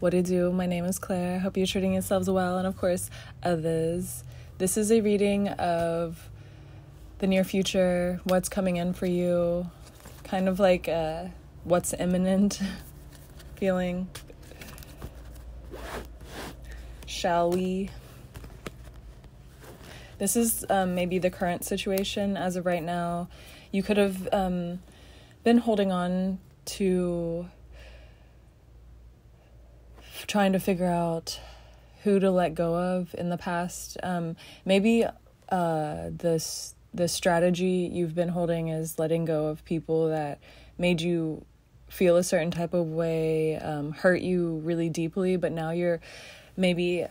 What do you do? My name is Claire. Hope you're treating yourselves well, and of course, others. This is a reading of the near future, what's coming in for you, kind of like what's imminent feeling. Shall we? This is maybe the current situation as of right now. You could have been holding on to trying to figure out who to let go of in the past. Maybe the strategy you've been holding is letting go of people that made you feel a certain type of way, hurt you really deeply, but now you're maybe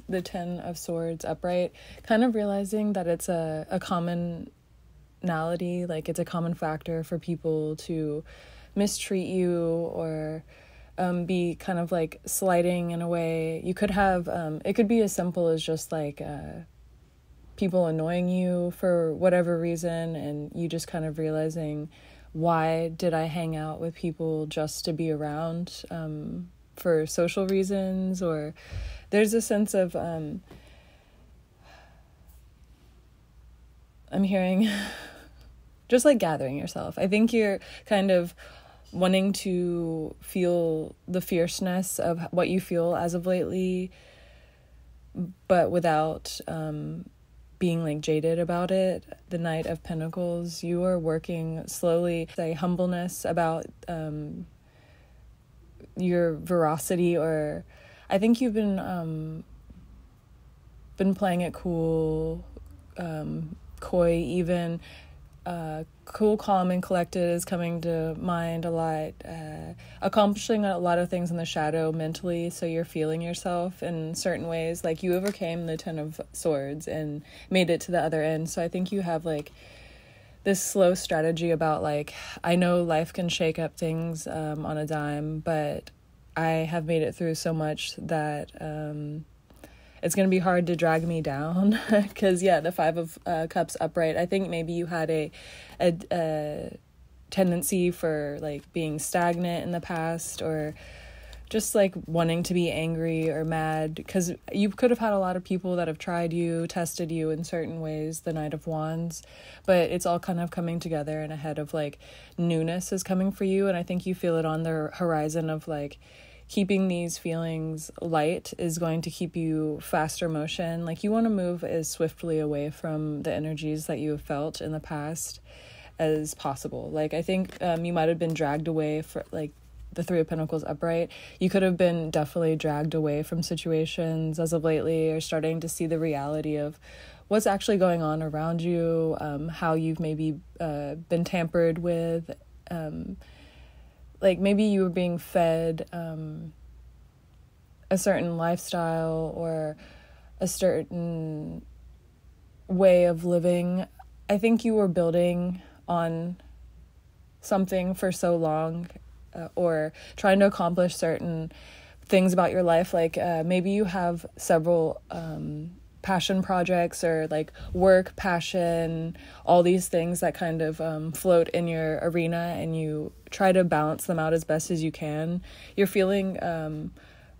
the 10 of Swords upright, kind of realizing that it's a commonality, like it's a common factor for people to mistreat you or be kind of like slighting in a way. You could have, it could be as simple as just like people annoying you for whatever reason, and you just kind of realizing, why did I hang out with people just to be around for social reasons? Or there's a sense of, I'm hearing just like gathering yourself. I think you're kind of wanting to feel the fierceness of what you feel as of lately, but without being like jaded about it. The Knight of Pentacles, you are working slowly, say humbleness about your veracity, or I think you've been playing it cool, coy even. Cool, calm, and collected is coming to mind a lot. Accomplishing a lot of things in the shadow mentally, so you're feeling yourself in certain ways. Like you overcame the 10 of Swords and made it to the other end. So I think you have like this slow strategy about like, I know life can shake up things on a dime, but I have made it through so much that it's going to be hard to drag me down. Because, yeah, the 5 of Cups upright, I think maybe you had a tendency for, like, being stagnant in the past, or just, like, wanting to be angry or mad. Because you could have had a lot of people that have tried you, tested you in certain ways, the Knight of Wands. But it's all kind of coming together, and ahead of, like, newness is coming for you. And I think you feel it on the horizon of, like, keeping these feelings light is going to keep you faster motion. Like you want to move as swiftly away from the energies that you have felt in the past as possible. Like I think you might have been dragged away for like the 3 of Pentacles upright. You could have been definitely dragged away from situations as of lately, or starting to see the reality of what's actually going on around you, how you've maybe been tampered with, like maybe you were being fed a certain lifestyle or a certain way of living. I think you were building on something for so long, or trying to accomplish certain things about your life. Like maybe you have several passion projects, or like work, passion, all these things that kind of float in your arena, and you try to balance them out as best as you can. You're feeling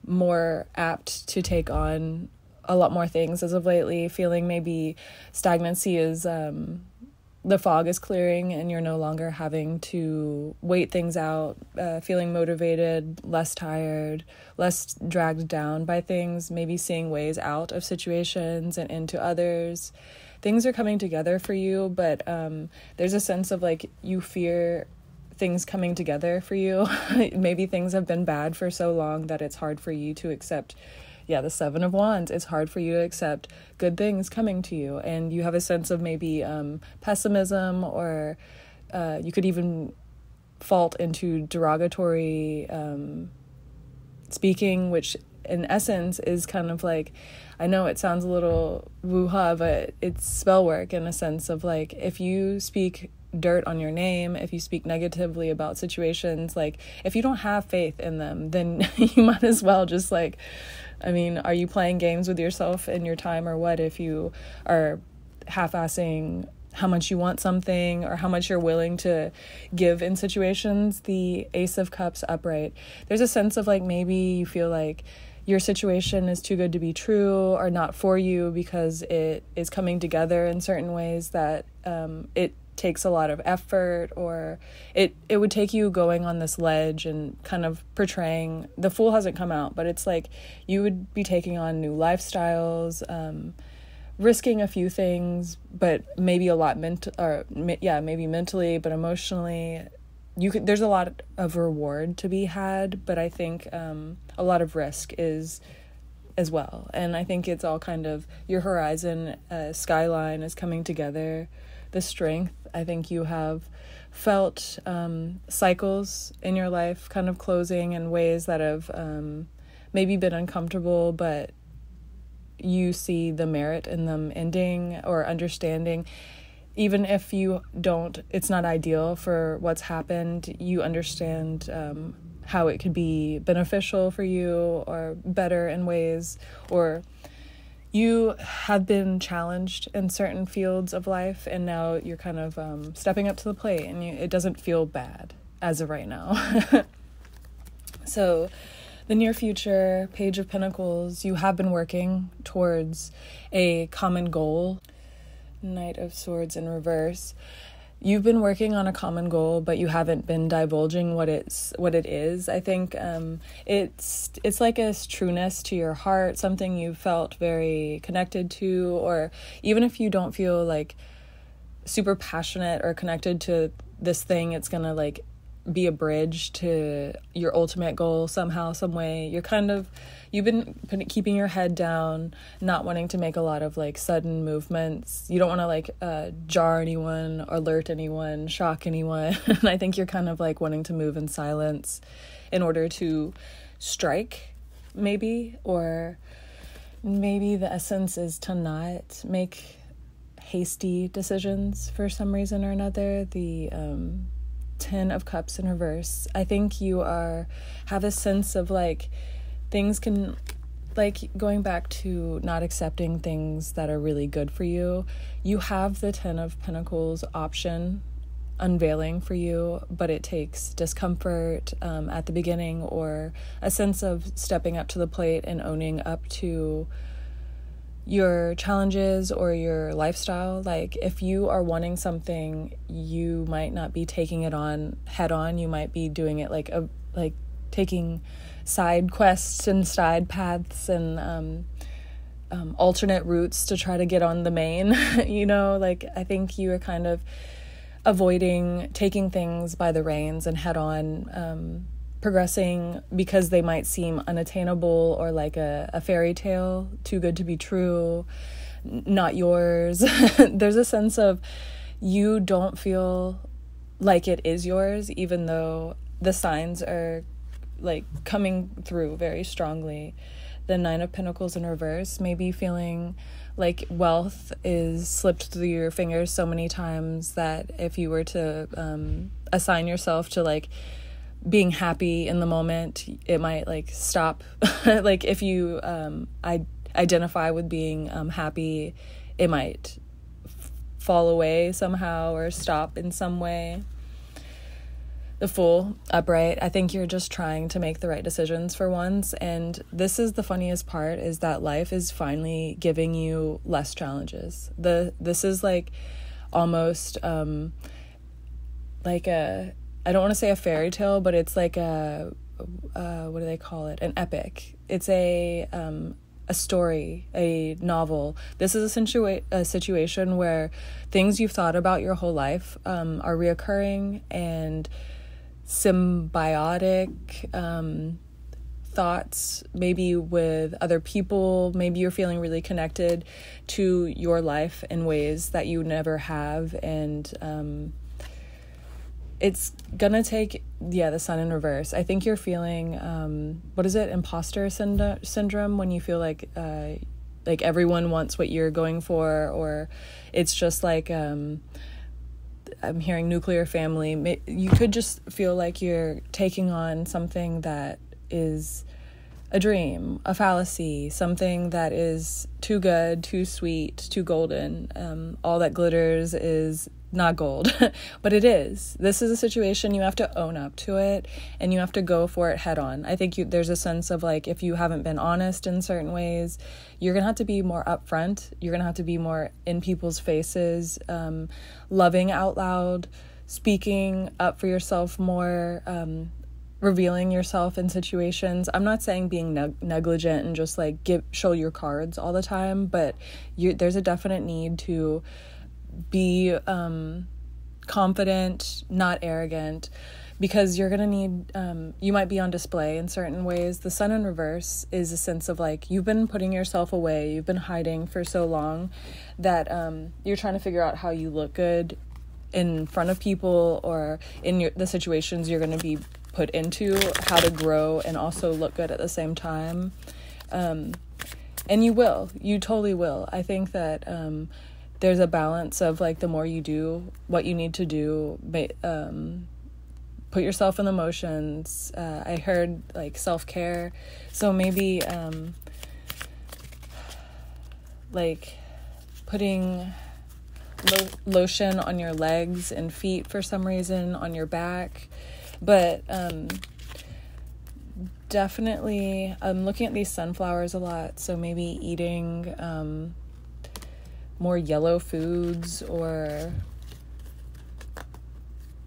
more apt to take on a lot more things as of lately, feeling maybe stagnancy is the fog is clearing and you're no longer having to wait things out, feeling motivated, less tired, less dragged down by things, maybe seeing ways out of situations and into others. Things are coming together for you, but there's a sense of like you fear things coming together for you. Maybe things have been bad for so long that it's hard for you to accept. Yeah, the 7 of Wands, it's hard for you to accept good things coming to you. And you have a sense of maybe pessimism, or you could even fault into derogatory speaking, which in essence is kind of like, I know it sounds a little woo-ha, but it's spell work in a sense of like, if you speak dirt on your name, if you speak negatively about situations, like if you don't have faith in them, then you might as well just like, I mean, are you playing games with yourself and your time or what, if you are half-assing how much you want something or how much you're willing to give in situations. The Ace of Cups upright, there's a sense of like maybe you feel like your situation is too good to be true or not for you because it is coming together in certain ways that it takes a lot of effort, or it would take you going on this ledge and kind of portraying, the Fool hasn't come out, but it's like you would be taking on new lifestyles, risking a few things, but maybe a lot maybe mentally, but emotionally there's a lot of reward to be had, but I think a lot of risk is as well. And I think it's all kind of your horizon skyline is coming together. The strength, I think you have felt cycles in your life kind of closing in ways that have maybe been uncomfortable, but you see the merit in them ending or understanding. Even if you don't, it's not ideal for what's happened, you understand how it could be beneficial for you or better in ways, or you have been challenged in certain fields of life and now you're kind of stepping up to the plate, and it doesn't feel bad as of right now. So the near future, Page of Pentacles, you have been working towards a common goal. Knight of Swords in reverse. You've been working on a common goal, but you haven't been divulging what it is. I think it's like a trueness to your heart, something you felt very connected to, or even if you don't feel like super passionate or connected to this thing, it's gonna like be a bridge to your ultimate goal somehow, some way. You've been keeping your head down, not wanting to make a lot of like sudden movements. You don't want to like jar anyone, alert anyone, shock anyone. And I think you're kind of like wanting to move in silence in order to strike, maybe, or maybe the essence is to not make hasty decisions for some reason or another. The Ten of Cups in reverse. I think you have a sense of like things can, like going back to not accepting things that are really good for you. You have the Ten of Pentacles option unveiling for you, but it takes discomfort at the beginning, or a sense of stepping up to the plate and owning up to your challenges or your lifestyle. Like if you are wanting something, you might not be taking it on head on. You might be doing it like taking side quests and side paths and alternate routes to try to get on the main. Like I think you are kind of avoiding taking things by the reins and head on, progressing because they might seem unattainable or like a fairy tale, too good to be true, not yours. There's a sense of you don't feel like it is yours, even though the signs are like coming through very strongly. The Nine of Pentacles in reverse, maybe feeling like wealth is slipped through your fingers so many times that if you were to assign yourself to like being happy in the moment, it might like stop. Like if you identify with being happy, it might fall away somehow or stop in some way. The Fool upright, I think you're just trying to make the right decisions for once, and this is the funniest part, is that life is finally giving you less challenges. This is like almost like I don't want to say a fairy tale, but it's like what do they call it? An epic. It's a story, a novel. This is a situation where things you've thought about your whole life are reoccurring, and symbiotic thoughts, maybe with other people. Maybe you're feeling really connected to your life in ways that you never have, and it's gonna take the Sun in reverse. I think you're feeling what is it, imposter syndrome, when you feel like everyone wants what you're going for, or it's just like I'm hearing nuclear family. You could just feel like you're taking on something that is a dream, a fallacy, something that is too good, too sweet, too golden. All that glitters is not gold, but it is. This is a situation, you have to own up to it, and you have to go for it head on. I think there's a sense of like, if you haven't been honest in certain ways, you're gonna have to be more upfront. You're gonna have to be more in people's faces, loving out loud, speaking up for yourself more, revealing yourself in situations. I'm not saying being negligent and just like show your cards all the time, but there's a definite need to be confident, not arrogant, because you're gonna need, you might be on display in certain ways. The sun in reverse is a sense of like, you've been putting yourself away, you've been hiding for so long that you're trying to figure out how you look good in front of people or in the situations you're going to be put into, how to grow and also look good at the same time. And you totally will. I think that there's a balance of like, the more you do what you need to do, put yourself in the motions. I heard like self-care, so maybe like putting lotion on your legs and feet for some reason, on your back. But definitely I'm looking at these sunflowers a lot, so maybe eating more yellow foods or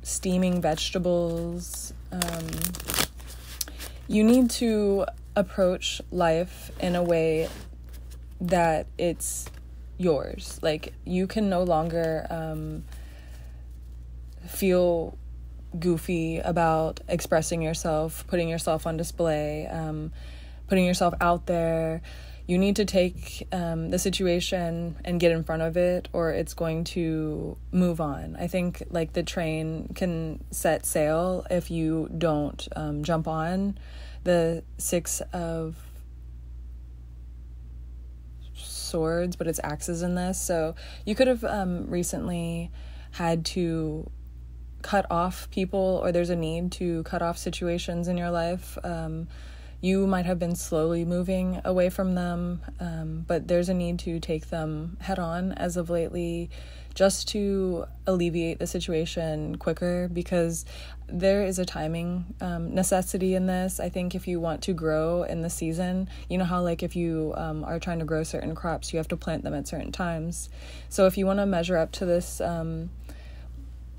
steaming vegetables. You need to approach life in a way that it's yours. Like, you can no longer feel goofy about expressing yourself, putting yourself on display, putting yourself out there. You need to take the situation and get in front of it, or it's going to move on. I think like the train can set sail if you don't jump on. The Six of Swords, but it's axes in this, so you could have recently had to cut off people, or there's a need to cut off situations in your life. You might have been slowly moving away from them, but there's a need to take them head on as of lately, just to alleviate the situation quicker, because there is a timing necessity in this. I think if you want to grow in the season, you know how like if you are trying to grow certain crops, you have to plant them at certain times. So if you want to measure up to this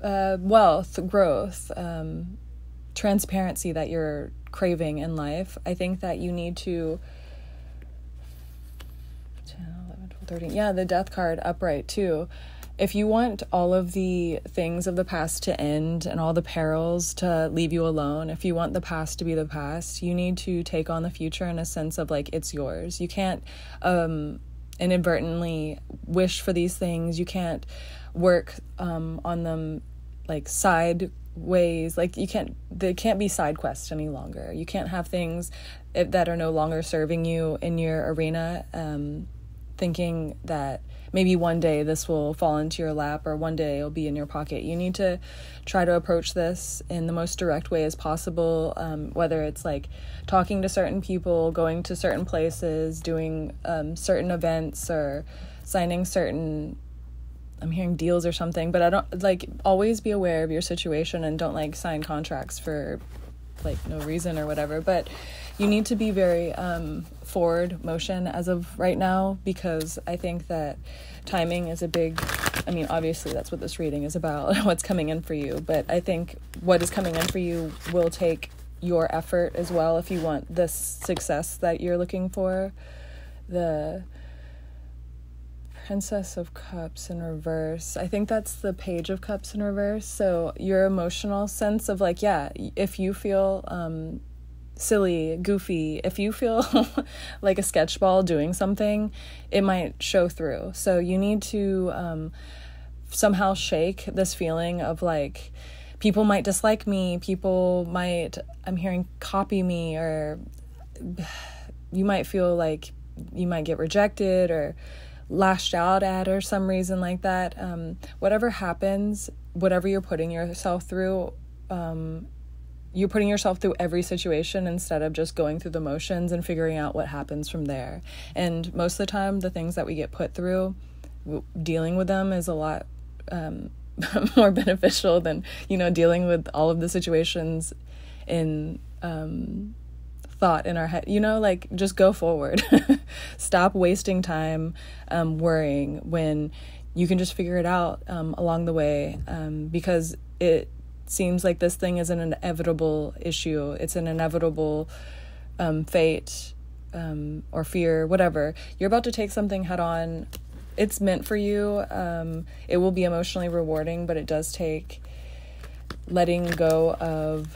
wealth, growth, transparency that you're craving in life, I think that you need to 10, 11, 12, 13, yeah, the death card upright too. If you want all of the things of the past to end and all the perils to leave you alone, if you want the past to be the past, you need to take on the future in a sense of like, it's yours. You can't inadvertently wish for these things. You can't work on them like sideways. Like they can't be side quests any longer. You can't have things that are no longer serving you in your arena, thinking that maybe one day this will fall into your lap or one day it'll be in your pocket. You need to try to approach this in the most direct way as possible, whether it's like talking to certain people, going to certain places, doing certain events, or signing certain, I'm hearing deals or something. But I don't, like, always be aware of your situation and don't like sign contracts for like no reason or whatever. But you need to be very forward motion as of right now, because I think that timing is a big, I mean, obviously that's what this reading is about, what's coming in for you. But I think what is coming in for you will take your effort as well if you want this success that you're looking for. The Princess of Cups in reverse, I think that's the Page of Cups in reverse. So your emotional sense of like, yeah, if you feel silly, goofy, if you feel like a sketch ball doing something, it might show through. So you need to somehow shake this feeling of like, people might dislike me, people might, I'm hearing, copy me, or you might feel like you might get rejected or lashed out at or some reason like that. Whatever happens, whatever you're putting yourself through, you're putting yourself through every situation instead of just going through the motions and figuring out what happens from there. And most of the time, the things that we get put through, dealing with them is a lot more beneficial than, dealing with all of the situations in thought in our head. Like, just go forward. Stop wasting time worrying when you can just figure it out along the way, because it seems like this thing is an inevitable issue. It's an inevitable fate or fear, whatever. You're about to take something head on. It's meant for you. It will be emotionally rewarding, but it does take letting go of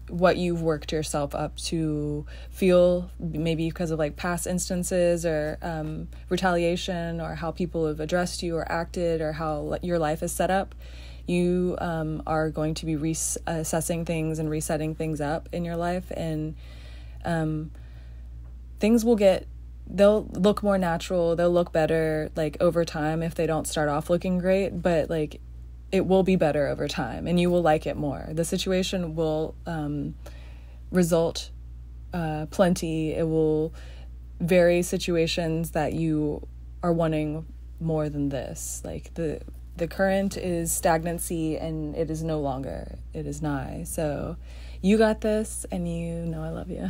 what you've worked yourself up to feel, maybe because of like past instances or retaliation, or how people have addressed you or acted, or how your life is set up. You are going to be reassessing things and resetting things up in your life, and things they'll look more natural, they'll look better like over time if they don't start off looking great, but like it will be better over time and you will like it more. The situation will result plenty. It will vary situations that you are wanting more than this. Like the current is stagnancy, and it is no longer. It is nigh. So you got this, and I love you.